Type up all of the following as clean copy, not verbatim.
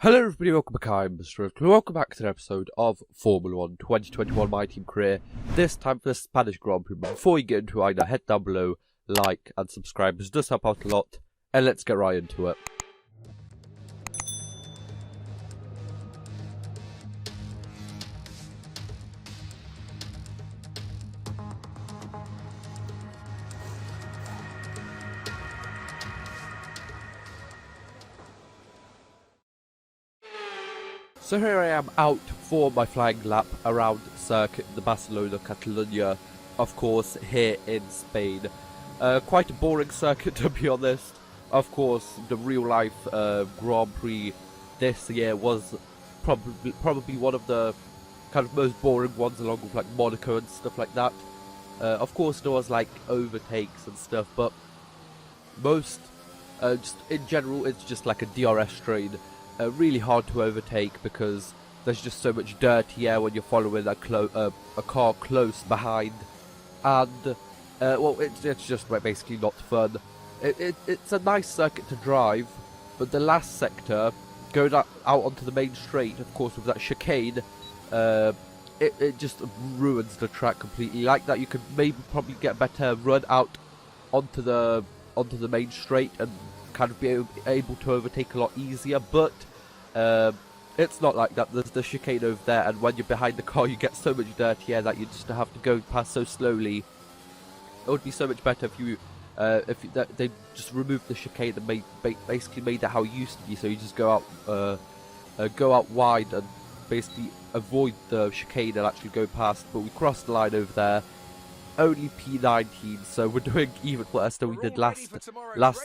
Hello everybody, welcome back. I'm MrRedClaw. Welcome back to an episode of Formula 1 2021 My Team Career. This time for the Spanish Grand Prix. Before you get into it, head down below, like and subscribe. This does help out a lot. And let's get right into it. So here I am out for my flying lap around circuit, the Barcelona-Catalunya, of course, here in Spain. Quite a boring circuit, to be honest. Of course, the real-life Grand Prix this year was probably one of the kind of most boring ones, along with like Monaco and stuff like that. Of course, there was like overtakes and stuff, but most, just in general, it's just like a DRS train. Really hard to overtake because there's just so much dirty air when you're following a car close behind, and well, it's just basically not fun. It's a nice circuit to drive, but the last sector, going out onto the main straight, of course, with that chicane, it just ruins the track completely. Like that, you could probably get a better run out onto the main straight and kind of be able to overtake a lot easier, but it's not like that. There's the chicane over there, and when you're behind the car you get so much dirty air that you just have to go past so slowly. It would be so much better if you they just removed the chicane and basically made that how it used to be, so you just go out wide and basically avoid the chicane and actually go past. But we crossed the line over there. Only P19, so we're doing even worse than we did last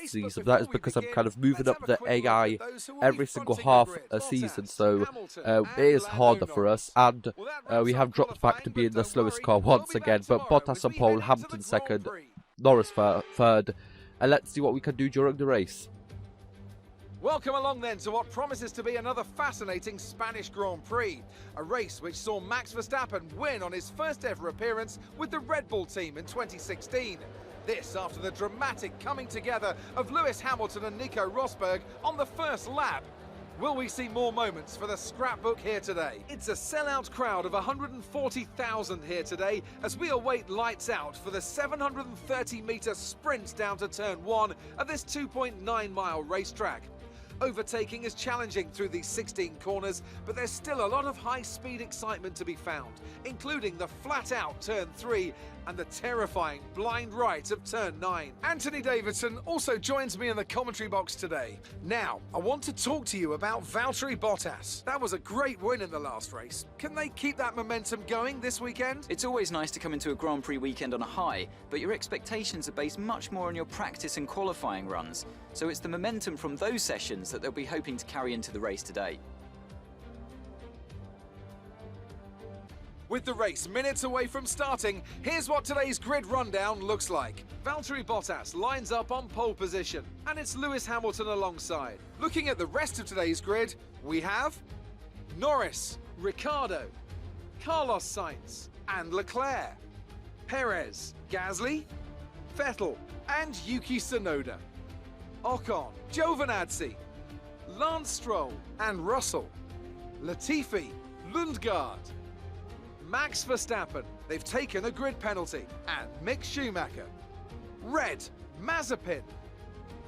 season. That is because I'm kind of moving up the AI every single half a season, so it is harder for us, and we have dropped back to being the slowest car once again. But Bottas on pole, Hamilton second, Norris third, and let's see what we can do during the race. Welcome along then to what promises to be another fascinating Spanish Grand Prix, a race which saw Max Verstappen win on his first ever appearance with the Red Bull team in 2016. This after the dramatic coming together of Lewis Hamilton and Nico Rosberg on the first lap. Will we see more moments for the scrapbook here today? It's a sellout crowd of 140,000 here today as we await lights out for the 730-metre sprint down to turn 1 of this 2.9-mile racetrack. Overtaking is challenging through these 16 corners, but there's still a lot of high-speed excitement to be found, including the flat-out turn 3 and the terrifying blind right of turn 9. Anthony Davidson also joins me in the commentary box today. Now, I want to talk to you about Valtteri Bottas. That was a great win in the last race. Can they keep that momentum going this weekend? It's always nice to come into a Grand Prix weekend on a high, but your expectations are based much more on your practice and qualifying runs. So it's the momentum from those sessions that they'll be hoping to carry into the race today. With the race minutes away from starting, here's what today's grid rundown looks like. Valtteri Bottas lines up on pole position, and it's Lewis Hamilton alongside. Looking at the rest of today's grid, we have Norris, Ricciardo, Carlos Sainz, and Leclerc, Perez, Gasly, Vettel, and Yuki Tsunoda, Ocon, Giovinazzi, Lance Stroll, and Russell, Latifi, Lundgaard, Max Verstappen, they've taken a grid penalty, and Mick Schumacher. Red, Mazepin,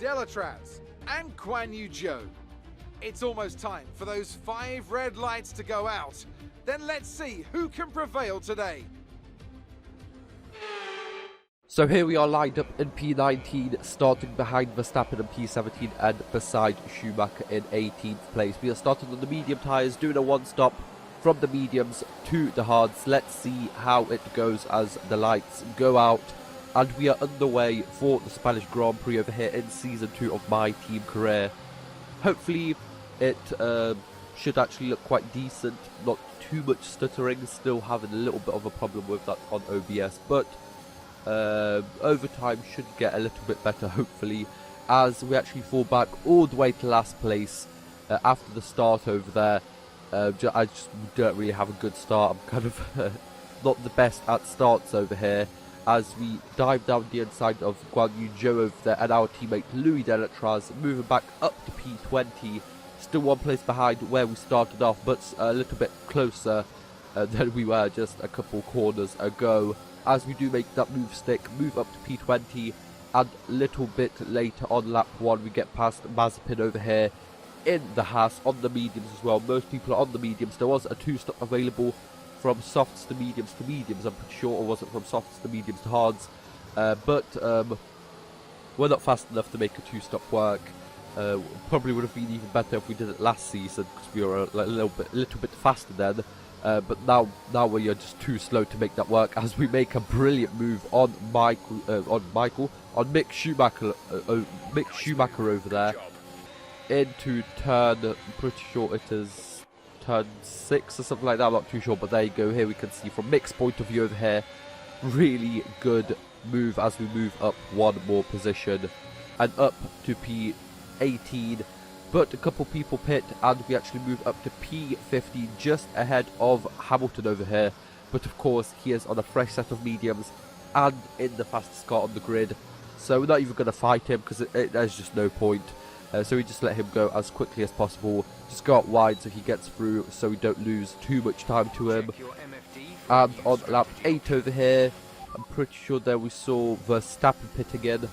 Delatraz, and Guan Yu Zhou. It's almost time for those 5 red lights to go out. Then let's see who can prevail today. So here we are lined up in P19, starting behind Verstappen in P17 and beside Schumacher in 18th place. We are starting on the medium tyres, doing a one-stop from the mediums to the hards. Let's see how it goes as the lights go out. And we are underway for the Spanish Grand Prix over here in Season 2 of My Team Career. Hopefully it should actually look quite decent, not too much stuttering, still having a little bit of a problem with that on OBS, but over time should get a little bit better hopefully, as we actually fall back all the way to last place after the start over there. I just don't really have a good start. I'm kind of not the best at starts over here, as we dive down the inside of Guan Yu Zhou over there, and our teammate Louis Delatraz moving back up to P20 Still one place behind where we started off, but a little bit closer than we were just a couple corners ago. As we do make that move up to P20, and a little bit later on lap 1 we get past Mazepin over here in the Haas on the mediums as well. Most people are on the mediums. There was a 2-stop available from softs to mediums I'm pretty sure, or was it from softs to mediums to hards, but we're not fast enough to make a 2-stop work. Probably would have been even better if we did it last season, because we were a little bit faster then. But now we are just too slow to make that work, as we make a brilliant move on Mick Schumacher over there into turn, I'm pretty sure it is turn 6 or something like that, I'm not too sure, but there you go. Here we can see from Mick's point of view over here, really good move as we move up one more position and up to P18. But a couple people pit and we actually move up to P15, just ahead of Hamilton over here. But of course he is on a fresh set of mediums and in the fastest car on the grid, so we're not even going to fight him because there's just no point. So we just let him go as quickly as possible, just go out wide so he gets through, so we don't lose too much time to him. And on lap 8 over here, I'm pretty sure there we saw Verstappen pitting in,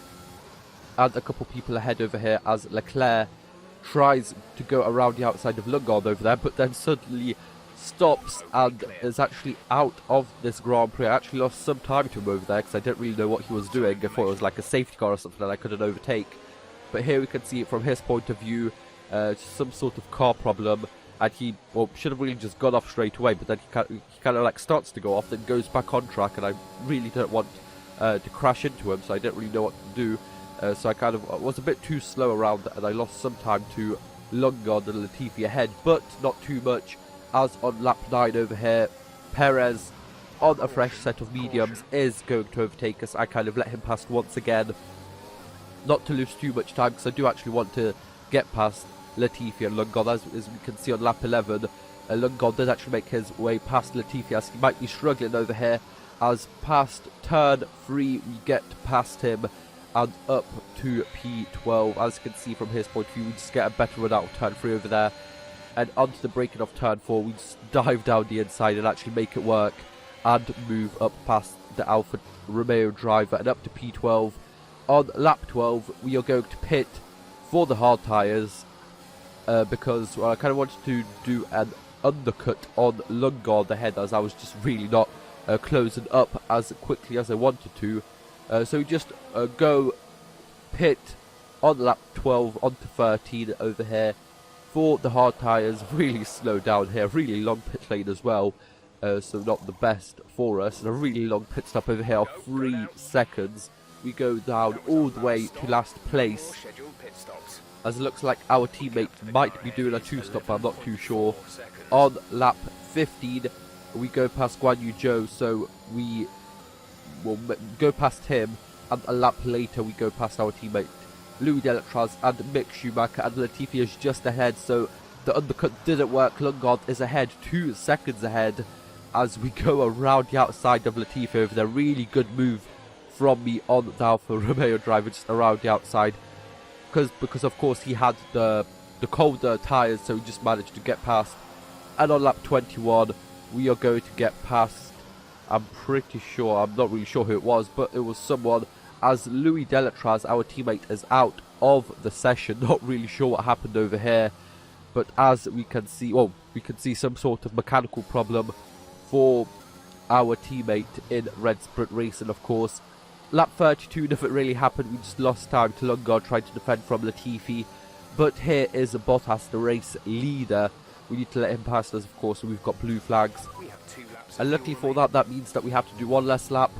and a couple people ahead over here as Leclerc tries to go around the outside of Lundgaard over there, but then suddenly stops and is actually out of this Grand Prix. I actually lost some time to him over there because I didn't really know what he was doing. I thought it was like a safety car or something that I couldn't overtake. But here we can see it from his point of view, some sort of car problem, and he should have really just gone off straight away, but then he kind of like starts to go off, then goes back on track, and I really don't want to crash into him, so I didn't really know what to do. So I kind of was a bit too slow around, and I lost some time to Lundgaard and Latifi ahead, but not too much, as on lap 9 over here, Perez on a fresh set of mediums is going to overtake us. I kind of let him pass once again, not to lose too much time, because I do actually want to get past Latifi and Lundgaard. As we can see on lap 11, Lundgaard did actually make his way past Latifi, as he might be struggling over here, as past turn 3 we get past him and up to P12. As you can see from his point of view, we just get a better run out of turn 3 over there, and onto the braking of turn 4 we just dive down the inside and actually make it work and move up past the Alfa Romeo driver and up to P12. On lap 12 we are going to pit for the hard tyres, because I kind of wanted to do an undercut on Lundgaard ahead, as I was just really not closing up as quickly as I wanted to. So we just go pit on lap 12 onto 13 over here for the hard tyres. Really slow down here, really long pit lane as well, so not the best for us, and a really long pit stop over here of 3 seconds. We go down all the way to last place, as it looks like our teammate might be doing a 2-stop, I'm not too sure. On lap 15 we go past Guan Yu Zhou, so we will go past him, and a lap later we go past our teammate Louis Delatraz and Mick Schumacher, and Latifi is just ahead, so the undercut didn't work. Lundgaard is ahead, 2 seconds ahead, as we go around the outside of Latifi over there. Really good move from me on the Alfa Romeo driver, just around the outside, because of course he had the colder tyres, so he just managed to get past. And on lap 21 we are going to get past, I'm pretty sure, I'm not really sure who it was, but it was someone, as Louis Delatraz, our teammate, is out of the session. Not really sure what happened over here, but as we can see, we can see some sort of mechanical problem for our teammate in Red Sprint Racing, of course. Lap 32, nothing really happened. We just lost time to Lundgaard trying to defend from Latifi. But here is Bottas, the race leader. We need to let him pass us, of course, so we've got blue flags. And luckily for that, that means that we have to do one less lap.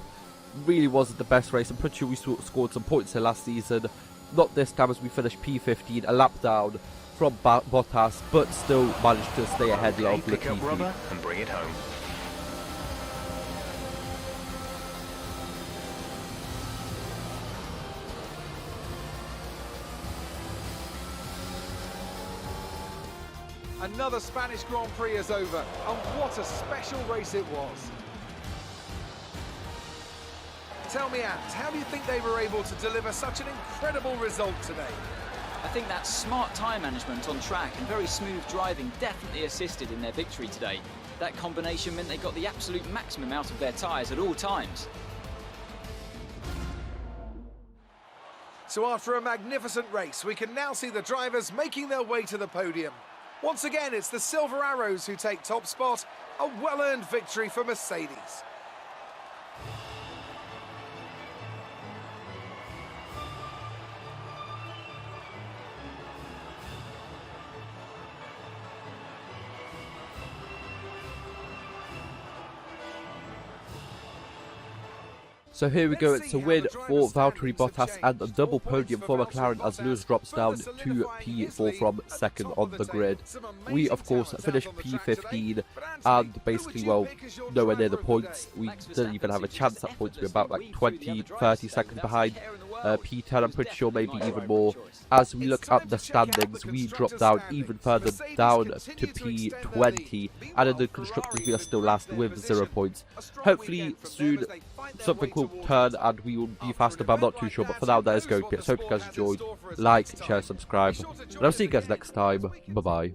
Really wasn't the best race. I'm pretty sure we scored some points here last season. Not this time, as we finished P15, a lap down from Bottas, but still managed to stay ahead of Latifi. And bring it home. Another Spanish Grand Prix is over, and what a special race it was. Tell me, Ant, how do you think they were able to deliver such an incredible result today? I think that smart time management on track and very smooth driving definitely assisted in their victory today. That combination meant they got the absolute maximum out of their tyres at all times. So after a magnificent race, we can now see the drivers making their way to the podium. Once again, it's the Silver Arrows who take top spot, a well-earned victory for Mercedes. So here we go, it's a win for Valtteri Bottas and a double podium for McLaren as Lewis drops down to P4 from second on the grid. We of course finished P15 and basically, well, nowhere near the points. We didn't even have a chance at points. We were about like 20-30 seconds behind P10, I'm pretty sure maybe even more. As we look at the standings, we dropped down even further down to P20, and in the Constructors we are still last with 0 points. Hopefully soon something will turn and we will be faster, but I'm not too sure. But for now, that is going to be it. So hope you guys enjoyed. Like, share, subscribe, and I'll see you guys next time. Bye bye.